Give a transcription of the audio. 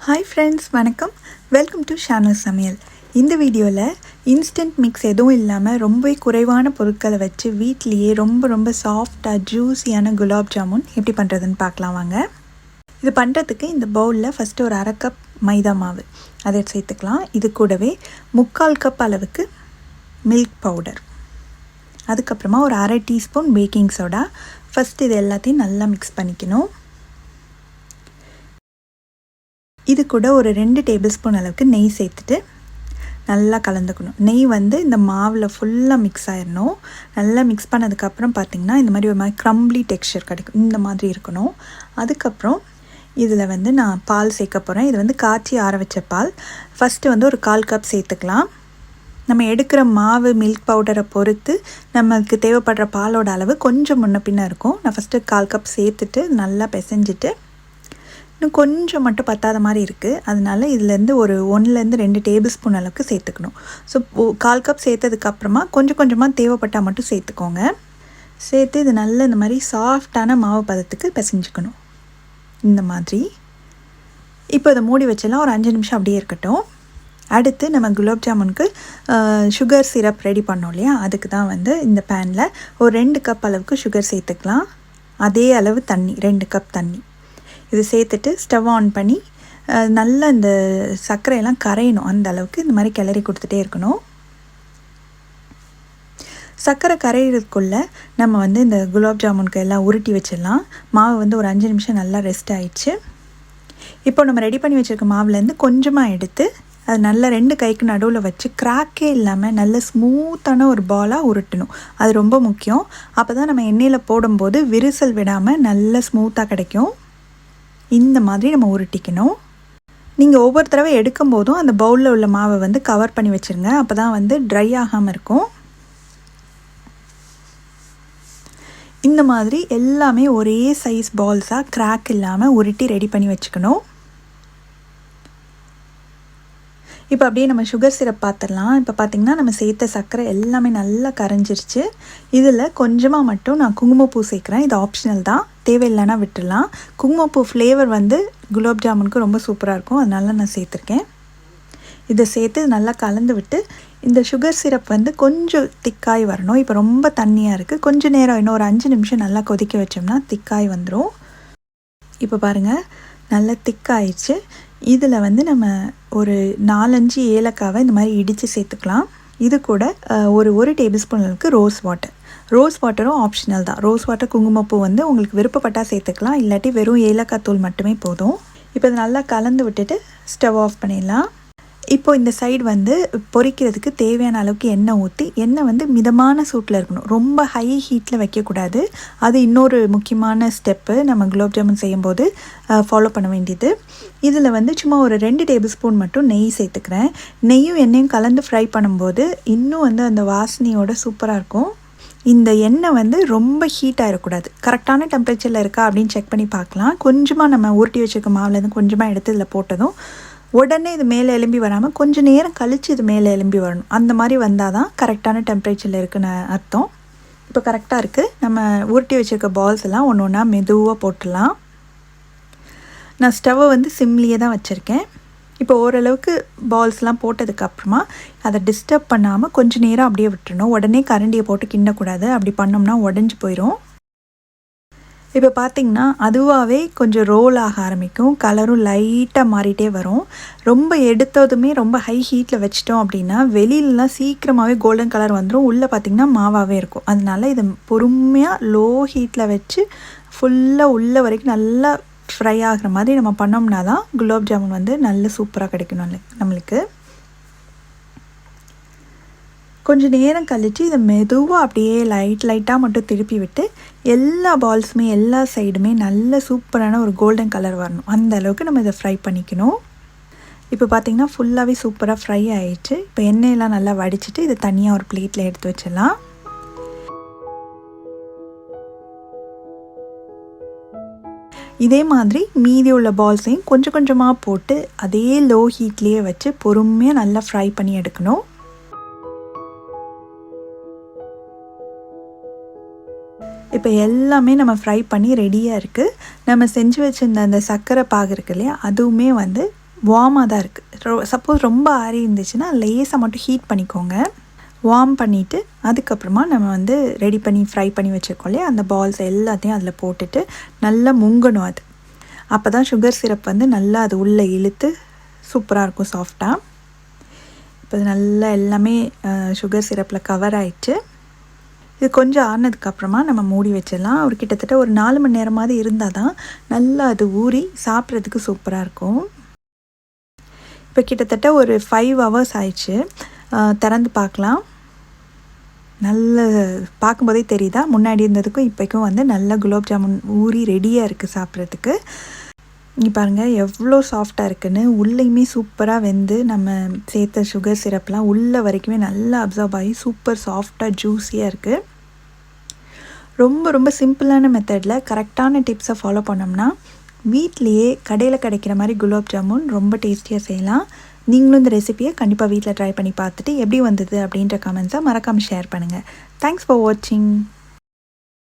Hi friends, வணக்கம். Welcome to channel சமையல். இந்த வீடியோவில் இன்ஸ்டன்ட் மிக்ஸ் எதுவும் இல்லாமல் ரொம்ப குறைவான பொருட்களை வச்சு வீட்லேயே ரொம்ப சாஃப்டாக ஜூஸியான குலாப் ஜாமுன் எப்படி பண்ணுறதுன்னு பார்க்கலாம் வாங்க. இது பண்ணுறதுக்கு இந்த பவுலில் ஃபஸ்ட்டு ஒரு 1/2 கப் மைதா மாவு அதை சேர்த்துக்கலாம். இது கூடவே 3/4 கப் அளவுக்கு மில்க் பவுடர், அதுக்கப்புறமா ஒரு 1/2 டீஸ்பூன் பேக்கிங் சோடா. ஃபஸ்ட்டு இது எல்லாத்தையும் நல்லா மிக்ஸ் பண்ணிக்கணும். இது கூட ஒரு 2 டேபிள் ஸ்பூன் அளவுக்கு நெய் சேர்த்துட்டு நல்லா கலந்துக்கணும். நெய் இந்த மாவில் ஃபுல்லாக மிக்ஸ் ஆயிடணும். நல்லா மிக்ஸ் பண்ணதுக்கப்புறம் பார்த்திங்கன்னா இந்த மாதிரி ஒரு மாதிரி க்ரம்பிளி டெக்ஸ்சர் கிடைக்கும். இந்த மாதிரி இருக்கணும். அதுக்கப்புறம் இதில் நான் பால் சேர்க்க போகிறேன். இது காய்ச்சி ஆற வச்ச பால். ஃபஸ்ட்டு ஒரு 1/4 கப் சேர்த்துக்கலாம். நம்ம எடுக்கிற மாவு மில்க் பவுடரை பொறுத்து நமக்கு தேவைப்படுற பாலோட அளவு கொஞ்சம் முன்ன பின்ன இருக்கும். நான் ஃபஸ்ட்டு 1/4 கப் சேர்த்துட்டு நல்லா பிசைஞ்சிட்டு இன்னும் கொஞ்சம் மட்டும் பத்தாத மாதிரி இருக்குது. அதனால் இதுலேருந்து ஒரு 1-2 டேபிள் ஸ்பூன் அளவுக்கு சேர்த்துக்கணும். ஸோ 1/4 கப் சேர்த்ததுக்கப்புறமா கொஞ்சமாக தேவைப்பட்டால் மட்டும் சேர்த்துக்கோங்க. சேர்த்து இது நல்ல இந்த மாதிரி சாஃப்டான மாவு பதத்துக்கு பிசைஞ்சிக்கணும். இந்த மாதிரி இப்போ இதை மூடி வச்சலாம். ஒரு 5 நிமிஷம் அப்படியே இருக்கட்டும். அடுத்து நம்ம குலாப் ஜாமுனுக்கு சுகர் சிரப் ரெடி பண்ணோம் இல்லையா, அதுக்கு தான் இந்த பேனில் ஒரு 2 கப் அளவுக்கு சுகர் சேர்த்துக்கலாம். அதே அளவு தண்ணி, 2 கப் தண்ணி இது சேர்த்துட்டு ஸ்டவ் ஆன் பண்ணி நல்லா இந்த சர்க்கரையெல்லாம் கரையணும். அந்த அளவுக்கு இந்த மாதிரி கிளறி கொடுத்துட்டே இருக்கணும். சர்க்கரை கரையிறதுக்குள்ளே நம்ம இந்த குலாப் ஜாமுனுக்கு எல்லாம் உருட்டி வச்சிடலாம். மாவு ஒரு 5 நிமிஷம் நல்லா ரெஸ்ட் ஆயிடுச்சு. இப்போ நம்ம ரெடி பண்ணி வச்சுருக்க மாவுலேருந்து கொஞ்சமாக எடுத்து அது நல்லா 2 கைக்கு நடுவில் வச்சு கிராக்கே இல்லாமல் நல்ல ஸ்மூத்தான ஒரு பாலாக உருட்டணும். அது ரொம்ப முக்கியம். அப்போ தான் நம்ம எண்ணெயில் போடும்போது விரிசல் விடாமல் நல்ல ஸ்மூத்தாக கிடைக்கும். இந்த மாதிரி நம்ம உருட்டிக்கணும். நீங்கள் ஒவ்வொரு தடவை எடுக்கும் போதும் அந்த பவுலில் உள்ள மாவை கவர் பண்ணி வச்சுருங்க. அப்போ தான் ட்ரை ஆகாமல் இருக்கும். இந்த மாதிரி எல்லாமே ஒரே சைஸ் பால்ஸாக கிராக் இல்லாமல் உருட்டி ரெடி பண்ணி வச்சுக்கணும். இப்போ அப்படியே நம்ம சுகர் சிரப் பார்த்துடலாம். இப்போ பார்த்திங்கன்னா நம்ம சேர்த்த சர்க்கரை எல்லாமே நல்லா கரைஞ்சிருச்சு. இதில் கொஞ்சமாக மட்டும் நான் குங்குமப்பூ சேர்க்குறேன். இது ஆப்ஷனல் தான், தேவையில்லைன்னா விட்டுடலாம். குங்குமப்பூ ஃப்ளேவர் குலாப் ஜாமுனுக்கு ரொம்ப சூப்பராக இருக்கும். அதனால நான் சேர்த்துருக்கேன். இதை சேர்த்து நல்லா கலந்து விட்டு இந்த சுகர் சிரப் கொஞ்சம் திக்காய் வரணும். இப்போ ரொம்ப தண்ணியாக இருக்குது. கொஞ்சம் நேரம் இன்னும் ஒரு 5 நிமிஷம் நல்லா கொதிக்க வச்சோம்னா திக்காய் வந்துடும். இப்போ பாருங்கள், நல்லா திக்காயிடுச்சு. இதில் நம்ம ஒரு 4-5 ஏலக்காவை இந்த மாதிரி இடித்து சேர்த்துக்கலாம். இது கூட ஒரு டேபிள் ஸ்பூன் அளவுக்கு ரோஸ் வாட்டரும் ஆப்ஷனல் தான். ரோஸ் வாட்டர் குங்குமப்பூ உங்களுக்கு விருப்பப்பட்டால் சேர்த்துக்கலாம், இல்லாட்டி வெறும் ஏலக்காய் தூள் மட்டுமே போதும். இப்போ இது நல்லா கலந்து விட்டுட்டு ஸ்டவ் ஆஃப் பண்ணிடலாம். இப்போ இந்த சைடு பொரிக்கிறதுக்கு தேவையான அளவுக்கு எண்ணெய் ஊற்றி, எண்ணெய் மிதமான சூட்டில் இருக்கணும். ரொம்ப ஹை ஹீட்டில் வைக்கக்கூடாது. அது இன்னொரு முக்கியமான ஸ்டெப்பு நம்ம குலாப் ஜாமுன் செய்யும்போது ஃபாலோ பண்ண வேண்டியது. இதில் சும்மா ஒரு 2 டேபிள் ஸ்பூன் மட்டும் நெய் சேர்த்துக்கிறேன். நெய்யும் எண்ணெயும் கலந்து ஃப்ரை பண்ணும்போது இன்னும் அந்த வாசனையோட சூப்பராக இருக்கும். இந்த எண்ணெய் ரொம்ப ஹீட்டாக இருக்கக்கூடாது. கரெக்டான டெம்பரேச்சரில் இருக்கா அப்படின்னு செக் பண்ணி பார்க்கலாம். கொஞ்சமாக நம்ம ஊட்டி வச்சுருக்க மாவுலேருந்து கொஞ்சமாக எடுத்து இதில் போட்டதும் உடனே இது மேலே எலும்பி வராமல் கொஞ்சம் நேரம் கழித்து இது மேலே எலும்பி வரணும். அந்த மாதிரி வந்தால் தான் கரெக்டான டெம்பரேச்சரில் இருக்குன்னு அர்த்தம். இப்போ கரெக்டாக இருக்குது. நம்ம உருட்டி வச்சுருக்க பால்ஸ் எல்லாம் ஒன்று ஒன்றா மெதுவாக போட்டுடலாம். நான் ஸ்டவ்வை சிம்லியே தான் வச்சுருக்கேன். இப்போ ஓரளவுக்கு பால்ஸ்லாம் போட்டதுக்கப்புறமா அதை டிஸ்டர்ப் பண்ணாமல் கொஞ்சம் நேரம் அப்படியே விட்டுறணும். உடனே கரண்டியை போட்டு கிண்டக்கூடாது. அப்படி பண்ணோம்னா உடஞ்சி போயிடும். இப்போ பார்த்திங்கன்னா அதுவாகவே கொஞ்சம் ரோல் ஆக ஆரம்பிக்கும். கலரும் லைட்டாக மாறிட்டே வரும். ரொம்ப எடுத்ததுமே ரொம்ப ஹை ஹீட்டில் வச்சிட்டோம் அப்படின்னா வெளியிலலாம் சீக்கிரமாகவே கோல்டன் கலர் வந்துடும். உள்ளே பார்த்திங்கன்னா மாவாகவே இருக்கும். அதனால இதை பொறுமையாக லோ ஹீட்டில் வச்சு ஃபுல்லாக உள்ள வரைக்கும் நல்லா ஃப்ரை ஆகிற மாதிரி நம்ம பண்ணோம்னா தான் குலாப் ஜாமுன் நல்ல சூப்பராக கிடைக்கும் நம்மளுக்கு. கொஞ்சம் நேரம் கழித்து இதை மெதுவாக அப்படியே லைட்டாக மட்டும் திருப்பி விட்டு எல்லா பால்ஸுமே எல்லா சைடுமே நல்ல சூப்பரான ஒரு கோல்டன் கலர் வரணும். அந்த அளவுக்கு நம்ம இதை ஃப்ரை பண்ணிக்கணும். இப்போ பார்த்திங்கன்னா ஃபுல்லாகவே சூப்பராக ஃப்ரை ஆகிடுச்சு. இப்போ எண்ணெயெல்லாம் நல்லா வடிச்சிட்டு இதை தனியாக ஒரு பிளேட்டில் எடுத்து வச்சிடலாம். இதே மாதிரி மீதி உள்ள பால்ஸையும் கொஞ்சமாக போட்டு அதே லோ ஹீட்லேயே வச்சு பொறுமையாக நல்லா ஃப்ரை பண்ணி எடுக்கணும். இப்போ எல்லாமே நம்ம ஃப்ரை பண்ணி ரெடியாக இருக்குது. நம்ம செஞ்சு வச்சுருந்த அந்த சர்க்கரை பாகு இருக்கு இல்லையா, அதுவுமே வார்மாக தான் இருக்குது. சப்போஸ் ரொம்ப ஆறி இருந்துச்சுன்னா லேசாக மட்டும் ஹீட் பண்ணிக்கோங்க. வார்ம் பண்ணிவிட்டு அதுக்கப்புறமா நம்ம வந்து ரெடி பண்ணி ஃப்ரை பண்ணி வச்சுருக்கோம் இல்லையா, அந்த பால்ஸ் எல்லாத்தையும் அதில் போட்டுட்டு நல்லா முங்கணும். அது அப்போ தான் சுகர் சிரப் வந்து நல்லா அது உள்ளே இழுத்து சூப்பராக இருக்கும், சாஃப்டாக. இப்போ இது நல்லா எல்லாமே சுகர் சிரப்பில் கவர் ஆயிடுச்சு. இது கொஞ்சம் ஆறினதுக்கப்புறமா நம்ம மூடி வச்சிடலாம். ஒரு கிட்டத்தட்ட ஒரு 4 மணி நேரமாவது இருந்தால் தான் நல்லா அது ஊறி சாப்பிட்றதுக்கு சூப்பராக இருக்கும். இப்போ கிட்டத்தட்ட ஒரு 5 hours ஆயிடுச்சு. திறந்து பார்க்கலாம். நல்ல பார்க்கும்போதே தெரியுதா, முன்னாடி இருந்ததுக்கும் இப்போக்கும் வந்து நல்ல குலாப் ஜாமுன் ஊறி ரெடியாக இருக்குது சாப்பிட்றதுக்கு. இங்கே பாருங்கள் எவ்வளோ சாஃப்டாக இருக்குன்னு. உள்ளேயுமே சூப்பராக வெந்து நம்ம சேர்த்த சுகர் சிரப்லாம் உள்ள வரைக்குமே நல்லா அப்சார்ப் ஆகி சூப்பர் சாஃப்டாக ஜூஸியாக இருக்குது. ரொம்ப ரொம்ப சிம்பிளான மெத்தடில் கரெக்டான டிப்ஸை ஃபாலோ பண்ணோம்னா வீட்லேயே கடையில் கிடைக்கிற மாதிரி குலாப் ஜாமுன் ரொம்ப டேஸ்டியாக செய்யலாம். நீங்களும் இந்த ரெசிபியை கண்டிப்பாக வீட்டில் ட்ரை பண்ணி பார்த்துட்டு எப்படி வந்தது அப்படின்ற கமெண்ட்ஸை மறக்காமல் ஷேர் பண்ணுங்கள். தேங்க்ஸ் ஃபார் வாட்சிங்.